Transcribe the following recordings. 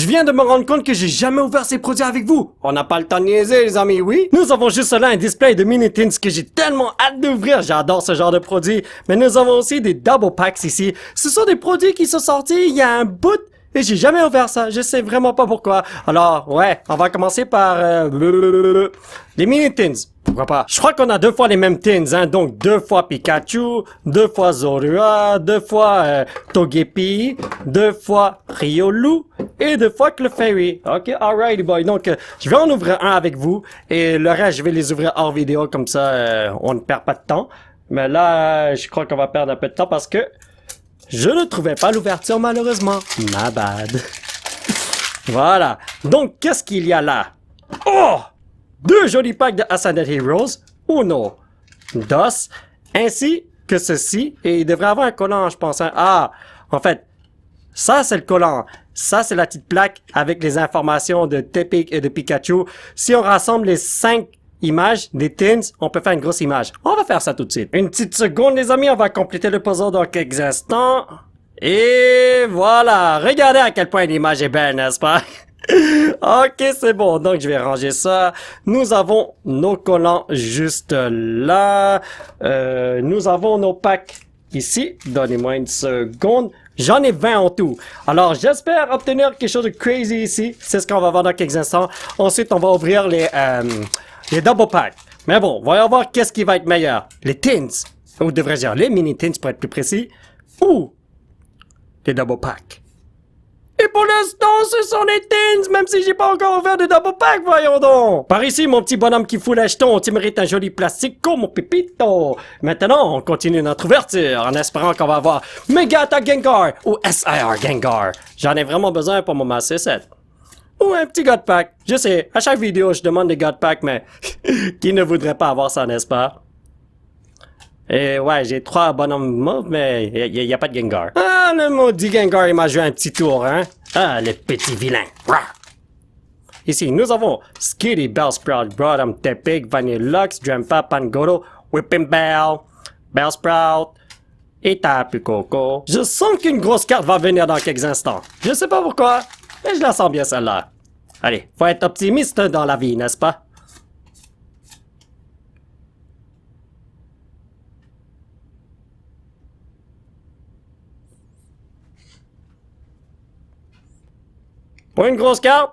Je viens de me rendre compte que j'ai jamais ouvert ces produits avec vous. On n'a pas le temps de niaiser, les amis, oui? Nous avons juste là un display de mini tins que j'ai tellement hâte d'ouvrir. J'adore ce genre de produits. Mais nous avons aussi des double packs ici. Ce sont des produits qui sont sortis il y a un bout et j'ai jamais ouvert ça. Je sais vraiment pas pourquoi. Alors, ouais, on va commencer par les mini tins. Pourquoi pas? Je crois qu'on a 2 fois les mêmes tins, hein. Donc 2 fois Pikachu, 2 fois Zorua, 2 fois Togepi, 2 fois Riolu et 2 fois Clefairy. Ok, alrighty boy. Donc, je vais en ouvrir un avec vous et le reste, je vais les ouvrir hors vidéo comme ça, on ne perd pas de temps. Mais là, je crois qu'on va perdre un peu de temps parce que je ne trouvais pas l'ouverture malheureusement. My bad. Voilà. Donc, qu'est-ce qu'il y a là? Oh! 2 jolis packs de Ascended Heroes, uno, dos, ainsi que ceci, et il devrait avoir un collant, je pense. Hein. Ah, en fait, ça c'est le collant, ça c'est la petite plaque avec les informations de Tepic et de Pikachu. Si on rassemble les 5 images des tins, on peut faire une grosse image. On va faire ça tout de suite. Une petite seconde les amis, on va compléter le puzzle dans quelques instants. Et voilà, regardez à quel point l'image est belle, n'est-ce pas? Ok, c'est bon. Donc, je vais ranger ça. Nous avons nos collants juste là. Nous avons nos packs ici. Donnez-moi une seconde. J'en ai 20 en tout. Alors, j'espère obtenir quelque chose de crazy ici. C'est ce qu'on va voir dans quelques instants. Ensuite, on va ouvrir les double packs. Mais bon, voyons voir qu'est-ce qui va être meilleur. Les tins. Ou devrais-je dire les mini tins pour être plus précis. Ou les double packs. Et pour l'instant, ce sont les tins, même si j'ai pas encore ouvert de double pack, voyons donc. Par ici, mon petit bonhomme qui fout l'achetons, tu mérites un joli plastique comme mon pépito. Maintenant, on continue notre ouverture, en espérant qu'on va avoir Megata Gengar ou SIR Gengar. J'en ai vraiment besoin pour mon Master 7. Ou un petit God Pack. Je sais, à chaque vidéo, je demande des God Pack, mais qui ne voudrait pas avoir ça, n'est-ce pas? Et ouais, j'ai 3 bonhommes mauves, mais il y a pas de Gengar. Ah, le maudit Gengar, il m'a joué un petit tour, hein? Ah, le petit vilain. Rah! Ici, nous avons Skitty, Bellsprout, Broadham, Tepic, Vanilluxe, Drampa, Pangoro, Whipping Bell, Bellsprout et Tapu Koko. Je sens qu'une grosse carte va venir dans quelques instants. Je sais pas pourquoi, mais je la sens bien celle-là. Allez, faut être optimiste dans la vie, n'est-ce pas? Pour une grosse carte,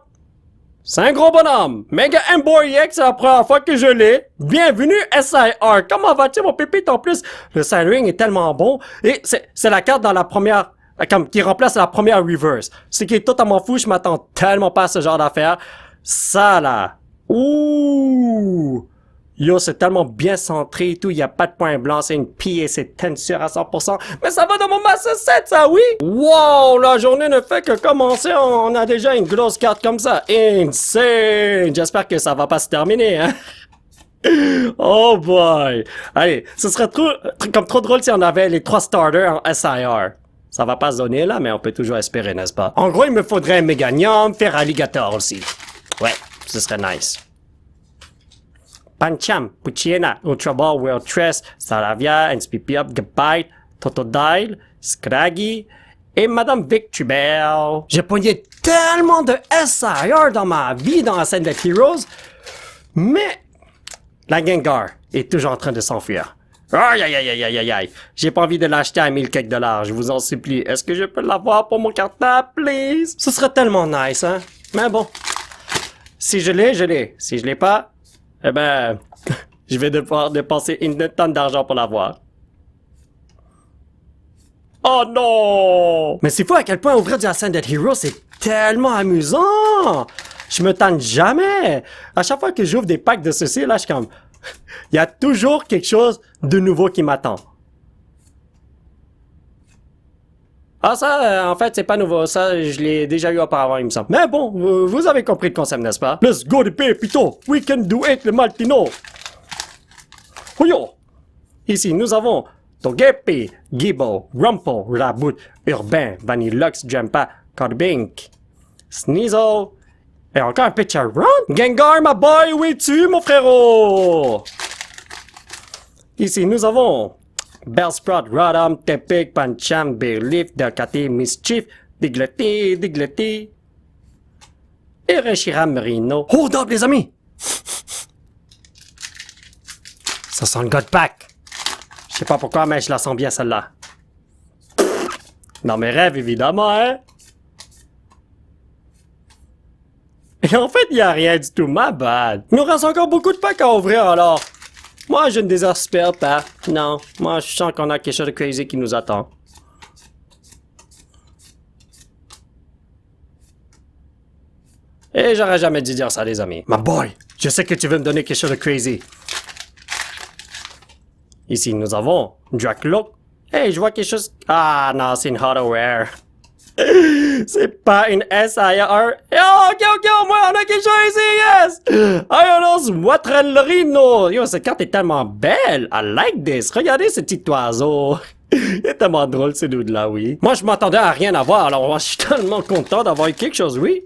c'est un gros bonhomme. Mega Emborex, c'est la première fois que je l'ai. Bienvenue SIR. Comment vas-tu mon pépite en plus? Le Siring est tellement bon. Et c'est la carte dans la première, comme, qui remplace la première reverse. Ce qui est totalement fou, je m'attends tellement pas à ce genre d'affaires. Ça là. Ouh! Yo, c'est tellement bien centré et tout, il y a pas de point blanc, c'est une pie c'est tensure à 100%. Mais ça va dans mon Master 7, ça, oui? Wow, la journée ne fait que commencer, on a déjà une grosse carte comme ça. Insane! J'espère que ça va pas se terminer, hein? Oh boy! Allez, ce serait trop drôle si on avait les 3 starters en SIR. Ça va pas se donner là, mais on peut toujours espérer, n'est-ce pas? En gros, il me faudrait un Meganium, faire Alligator aussi. Ouais, ce serait nice. Pancham, Puchiena, Ultra Ball, World Tress, Saravia, NSPP Up, Gabite, Totodile, Scraggy et Madame Victubel. J'ai pogné tellement de SIR dans ma vie dans Ascended Heroes, mais la Gengar est toujours en train de s'enfuir. Aïe aïe aïe aïe aïe aïe. J'ai pas envie de l'acheter à 1000 quelques dollars, je vous en supplie. Est-ce que je peux l'avoir pour mon cartable, please? Ce serait tellement nice, hein? Mais bon. Si je l'ai, je l'ai. Si je l'ai pas, eh ben, je vais devoir dépenser une tonne d'argent pour l'avoir. Oh non! Mais c'est fou à quel point ouvrir du Ascended Hero, c'est tellement amusant! Je me tente jamais! À chaque fois que j'ouvre des packs de ceci, là, je suis comme... Il y a toujours quelque chose de nouveau qui m'attend. Ah ça, en fait, c'est pas nouveau. Ça, je l'ai déjà eu auparavant, il me semble. Mais bon, vous avez compris le concept, n'est-ce pas? Let's go the Pépito! We can do it, le Maltino! Hoyo! Ici, nous avons Togepi, Gibo, Rumple, Raboot, Urbain, Vanilluxe, Jampa, Carbink, Sneasel, et encore un Pidgeotto. Gengar, ma boy, où es-tu, mon frérot? Ici, nous avons Bellsprout, Rotom, Tepic, Pancham, Bearleaf, Delcatty, Mischief, Diglett. Hiroshima Marino. Hold up, les amis! Ça sent le God Pack. Je sais pas pourquoi, mais je la sens bien, celle-là. Dans mes rêves, évidemment, hein? Et en fait, il n'y a rien du tout, ma bad. Il nous reste encore beaucoup de packs à ouvrir, alors. Moi, je ne désespère pas. Non, moi, je sens qu'on a quelque chose de crazy qui nous attend. Et j'aurais jamais dû dire ça, les amis. My boy, je sais que tu veux me donner quelque chose de crazy. Ici, nous avons Dracloak. Hey, je vois quelque chose... Ah, non, c'est une hardware. C'est pas une SIR. Oh, ok, au moins, on a quelque chose ici, yes! Ionos Watrelrino. Yo, cette carte est tellement belle. I like this. Regardez ce petit oiseau. Il est tellement drôle, ce dude-là, oui. Moi, je m'attendais à rien avoir, alors moi, je suis tellement content d'avoir eu quelque chose, oui.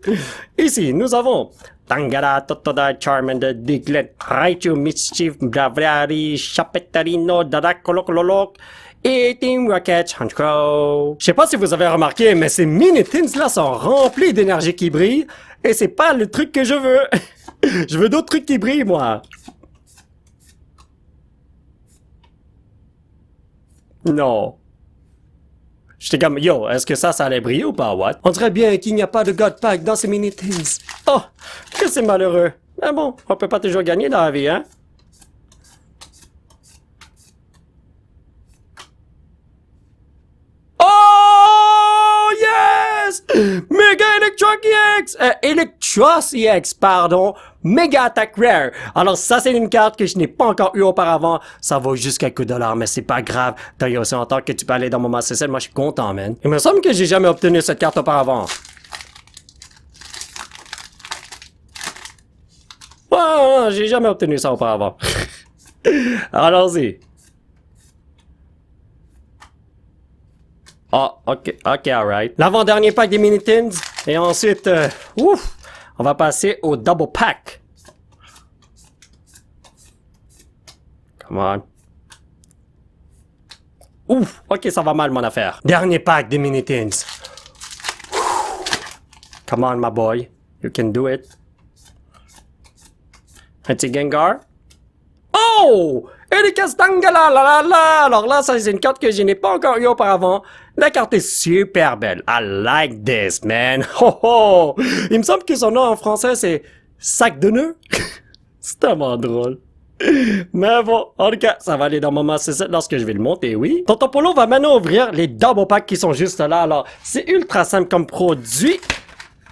Ici, nous avons Tangara, Totoda, Charmander, Diglett, Raichu, Mischief, Braviary, Chapetarino, Dadakolok, et Team Rocket, Honchkrow. Je sais pas si vous avez remarqué, mais ces mini-tins-là sont remplis d'énergie qui brille, et c'est pas le truc que je veux. Je veux d'autres trucs qui brillent, moi. Non. J'étais comme, yo, est-ce que ça allait briller ou pas, what? On dirait bien qu'il n'y a pas de God Pack dans ces mini-tins. Oh, que c'est malheureux. Mais bon, on peut pas toujours gagner dans la vie, hein? Oh, yes! Mega Electros EX! Electros EX, pardon. Mega Attack Rare. Alors ça, c'est une carte que je n'ai pas encore eue auparavant. Ça vaut juste quelques dollars, mais c'est pas grave. T'as eu aussi longtemps que tu peux aller dans mon Master Set. Moi, je suis content, man. Il me semble que j'ai jamais obtenu cette carte auparavant. Ouais, j'ai jamais obtenu ça auparavant. Allons-y. Ah, ok, alright. L'avant-dernier pack des mini-tins. Et ensuite, ouf, on va passer au double pack. Come on. Ouf, ok, ça va mal mon affaire. Dernier pack des mini-tins. Come on, my boy. You can do it. Un petit Gengar. Oh! Erika Tangela, la la la! Alors là, ça c'est une carte que je n'ai pas encore eu auparavant. La carte est super belle. I like this, man. Oh oh! Il me semble que son nom en français c'est sac de nœuds. C'est tellement drôle. Mais bon, en tout cas, ça va aller dans mon Master Set lorsque je vais le monter, oui. Tonton Polo va maintenant ouvrir les double packs qui sont juste là. Alors, c'est ultra simple comme produit.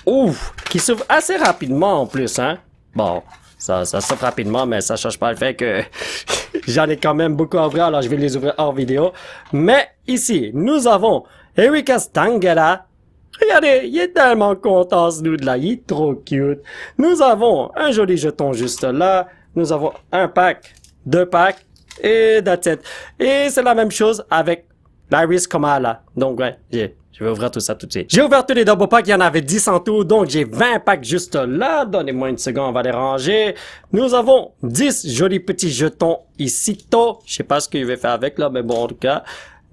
Ouf! Qui s'ouvre assez rapidement en plus, hein. Bon. Ça s'ouvre rapidement, mais ça change pas le fait que j'en ai quand même beaucoup à ouvrir, alors je vais les ouvrir hors vidéo. Mais ici, nous avons Erika Tangela. Regardez, il est tellement content ce dude-là, il est trop cute. Nous avons un joli jeton juste là. Nous avons un pack, deux packs, et that's it. Et c'est la même chose avec l'Iris Komala. Donc ouais, je vais ouvrir tout ça tout de suite. J'ai ouvert tous les double packs, il y en avait 10 en tout, donc j'ai 20 packs juste là. Donnez-moi une seconde, on va les ranger. Nous avons 10 jolis petits jetons ici. Je sais pas ce qu'il va faire avec là, mais bon, en tout cas.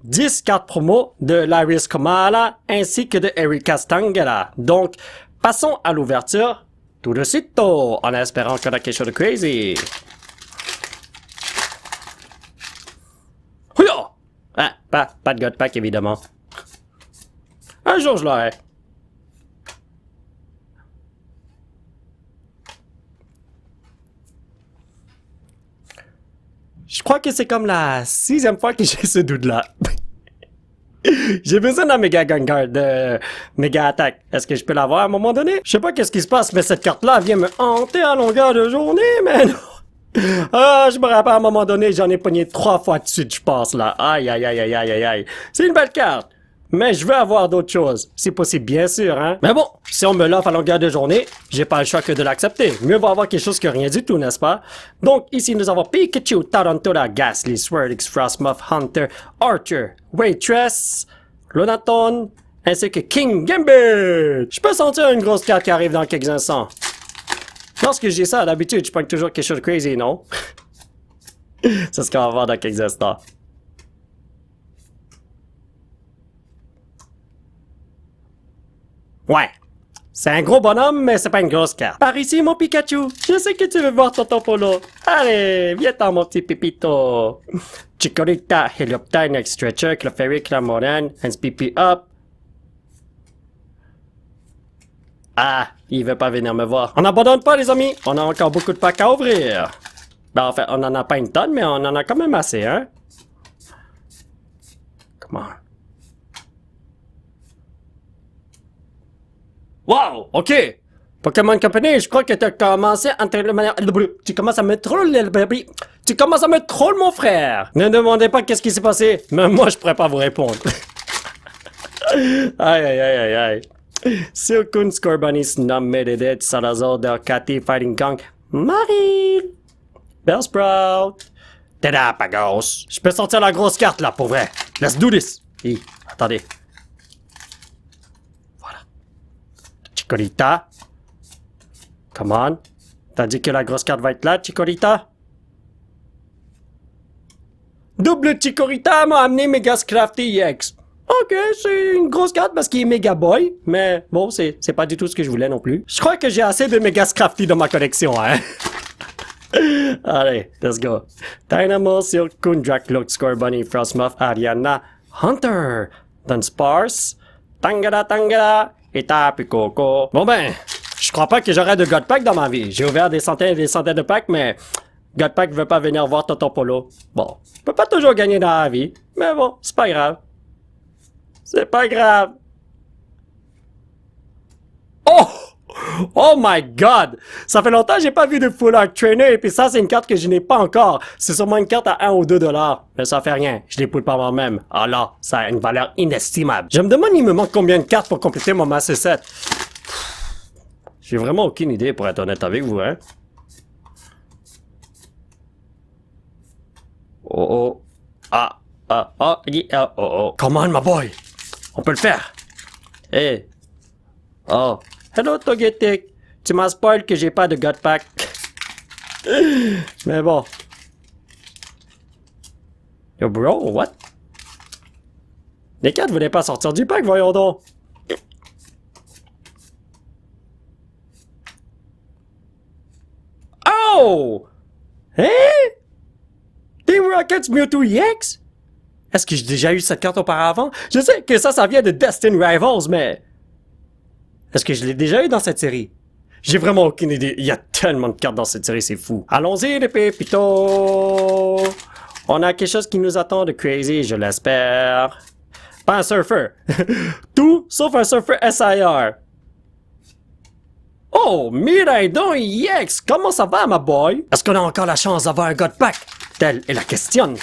10 cartes promo de l'Iris Komala ainsi que de Erika Tangela. Donc, passons à l'ouverture tout de suite, en espérant qu'on a quelque chose de crazy. Ah, pas de God Pack évidemment. Un jour je l'aurai. Je crois que c'est comme la 6e fois que j'ai ce doute-là. J'ai besoin d'un Mega Gengar de Mega Attack. Est-ce que je peux l'avoir à un moment donné? Je sais pas qu'est-ce qui se passe, mais cette carte-là vient me hanter à longueur de journée, man. Ah, je me rappelle à un moment donné, j'en ai pogné 3 fois de suite, je pense, là. Aïe, aïe, aïe, aïe, aïe, aïe, aïe. C'est une belle carte. Mais je veux avoir d'autres choses. Si possible, bien sûr, hein. Mais bon, si on me l'offre à longueur de journée, j'ai pas le choix que de l'accepter. Mieux vaut avoir quelque chose que rien du tout, n'est-ce pas? Donc, ici, nous avons Pikachu, Tarantula, Ghastly, Swirlix, Frostmoth, Hunter, Archer, Waitress, Lonaton, ainsi que King Gambit. Je peux sentir une grosse carte qui arrive dans quelques instants. Lorsque j'ai ça, d'habitude, je prends toujours quelque chose de crazy, non? C'est ce qu'on va voir dans quelques instants. Ouais, C'est un gros bonhomme, mais c'est pas une grosse carte. Par ici, mon Pikachu. Je sais que tu veux voir Tonton Polo. Allez, viens-t'en, mon petit pépito. Chikorita, Helioptile, Next Stretcher, Clefairy, Clamoran, NSPP Up. Ah, il veut pas venir me voir. On n'abandonne pas, les amis. On a encore beaucoup de packs à ouvrir. Ben, en fait, on en a pas une tonne, mais on en a quand même assez, hein. Come on. Wow, ok. Pokémon Company, je crois que tu as commencé à entrer de manière... Tu commences à me troller, tu commences à me troller, mon frère. Ne demandez pas qu'est-ce qui s'est passé. Même moi, je pourrais pas vous répondre. Aïe, aïe, aïe, aïe, aïe. Silcoon, Scorbunny, Snub, Medidit, Salazar, Delcatty, Fighting Kong, Marie, Bellsprout, Tedapagos. Je peux sortir la grosse carte, là, pour vrai. Let's do this. Hi, attendez. Voilà. Chikorita. Come on. T'as dit que la grosse carte va être là, Chikorita? Double Chikorita m'a amené Mega Crafty EX. Ok, c'est une grosse carte parce qu'il est Mega Boy, mais bon, c'est pas du tout ce que je voulais non plus. Je crois que j'ai assez de Mega Crafty dans ma collection, hein. Allez, let's go. Dynamo, Silcoon, Dracloak, Scorbunny, Frostmoth, Ariana, Hunter, Dunsparce, Tangada, et Tapu-Koko. Bon ben, je crois pas que j'aurai de God Pack dans ma vie. J'ai ouvert des centaines et des centaines de packs, mais God Pack veut pas venir voir Tonton Polo. Bon, je peux pas toujours gagner dans la vie, mais bon, c'est pas grave. C'est pas grave. Oh! Oh my god! Ça fait longtemps que j'ai pas vu de Full Art Trainer et puis ça c'est une carte que je n'ai pas encore. C'est sûrement une carte à 1 ou 2 $. Mais ça fait rien. Je l'ai poule par moi-même. Ah là, ça a une valeur inestimable. Je me demande il me manque combien de cartes pour compléter mon Master Set. J'ai vraiment aucune idée pour être honnête avec vous, hein. Oh oh. Ah. Ah. Ah. Oh oh. Come on, my boy! On peut le faire. Hey. Oh. Hello, Togetic. Tu m'as spoil que j'ai pas de God Pack. Mais bon. Yo, bro, what? Les cartes voulaient pas sortir du pack, voyons donc. Oh! Hein? Team Rockets Mewtwo EX? Est-ce que j'ai déjà eu cette carte auparavant? Je sais que ça vient de Destined Rivals, mais... Est-ce que je l'ai déjà eu dans cette série? J'ai vraiment aucune idée. Il y a tellement de cartes dans cette série, c'est fou. Allons-y, les pépitos! On a quelque chose qui nous attend de crazy, je l'espère. Pas un surfer. Tout sauf un surfer SIR. Oh, Miraidon EX! Comment ça va, ma boy? Est-ce qu'on a encore la chance d'avoir un God Pack? Telle est la question.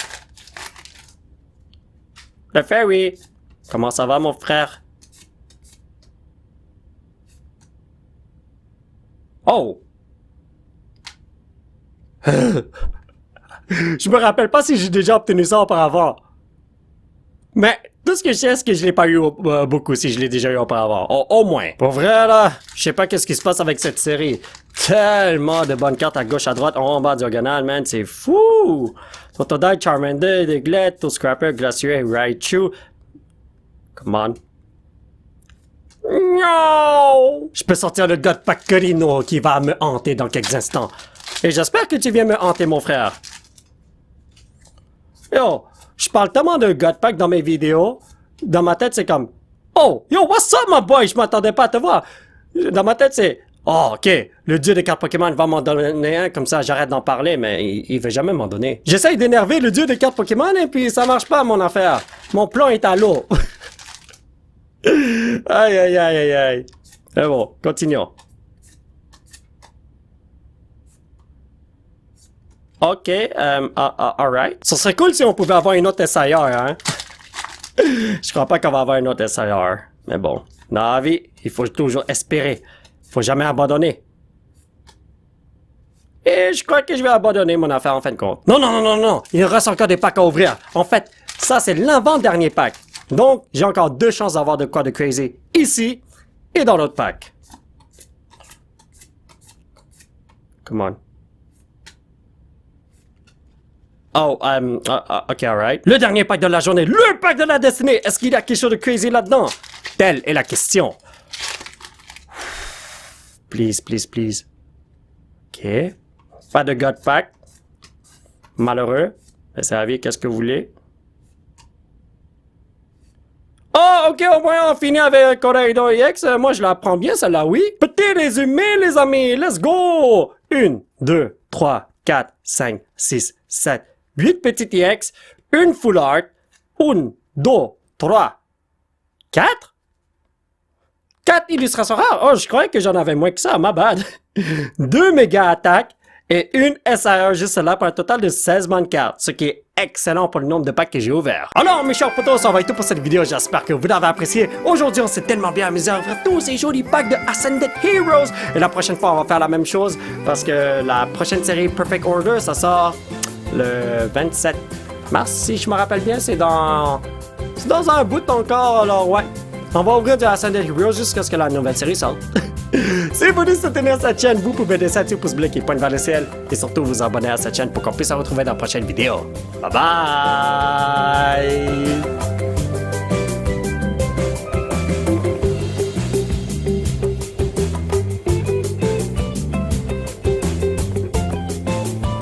Le Fairy. Comment ça va, mon frère? Oh! Je me rappelle pas si j'ai déjà obtenu ça auparavant. Mais tout ce que je sais, c'est que je l'ai pas eu beaucoup si je l'ai déjà eu auparavant. Au moins. Pour vrai, là, je sais pas qu'est-ce qui se passe avec cette série. Tellement de bonnes cartes à gauche, à droite, en haut, en bas, diagonale, man, c'est fou! Totodile, Charmander, Diglett, Toescrapper, Glacier, Raichu. Come on. No! Je peux sortir le God Pack Corino qui va me hanter dans quelques instants. Et j'espère que tu viens me hanter, mon frère. Yo, je parle tellement de God Pack dans mes vidéos. Dans ma tête, c'est comme... Oh, yo, what's up, my boy? Je m'attendais pas à te voir. Dans ma tête, c'est... Oh, ok, le dieu des cartes Pokémon va m'en donner un, comme ça j'arrête d'en parler, mais il veut jamais m'en donner. J'essaye d'énerver le dieu des cartes Pokémon et puis ça marche pas, mon affaire. Mon plan est à l'eau. Aïe, aïe, aïe, aïe, aïe. Mais bon, continuons. Ok, alright. Ce serait cool si on pouvait avoir une autre SIR, hein. Je crois pas qu'on va avoir une autre SIR. Mais bon, dans la vie, il faut toujours espérer. Faut jamais abandonner. Et je crois que je vais abandonner mon affaire en fin de compte. Non, non, non, non, non. Il reste encore des packs à ouvrir. En fait, ça c'est l'avant-dernier pack. Donc, j'ai encore 2 chances d'avoir de quoi de crazy ici et dans l'autre pack. Come on. Oh, ok, alright. Le dernier pack de la journée, le pack de la destinée. Est-ce qu'il y a quelque chose de crazy là-dedans? Telle est la question. please, please, please. OK. Pas de God Pack. Malheureux. Savez qu'est-ce que vous voulez? Oh, OK, au moins on finit avec Corridor EX. Moi, je la prends bien, celle-là, oui. Petit résumé, les amis. Let's go! 1, 2, 3, 4, 5, 6, 7, 8 petites EX. Une full art. 1, 2, 3, 4? 4 illustrations rares. Oh, je croyais que j'en avais moins que ça, ma bad. 2 méga attaques et une SAR juste là pour un total de 16 bandes cartes, ce qui est excellent pour le nombre de packs que j'ai ouverts. Alors mes chers potos, ça va être tout pour cette vidéo, j'espère que vous l'avez apprécié. Aujourd'hui, on s'est tellement bien amusé à ouvrir tous ces jolis packs de Ascended Heroes. Et la prochaine fois, on va faire la même chose parce que la prochaine série Perfect Order, ça sort le 27 mars, si je me rappelle bien, c'est dans un bout encore, alors ouais. On va ouvrir du Ascended Heroes jusqu'à ce que la nouvelle série sorte. Si vous voulez soutenir cette chaîne, vous pouvez laisser un petit pouce bleu qui pointe vers le ciel et surtout vous abonner à cette chaîne pour qu'on puisse se retrouver dans la prochaine vidéo. Bye bye!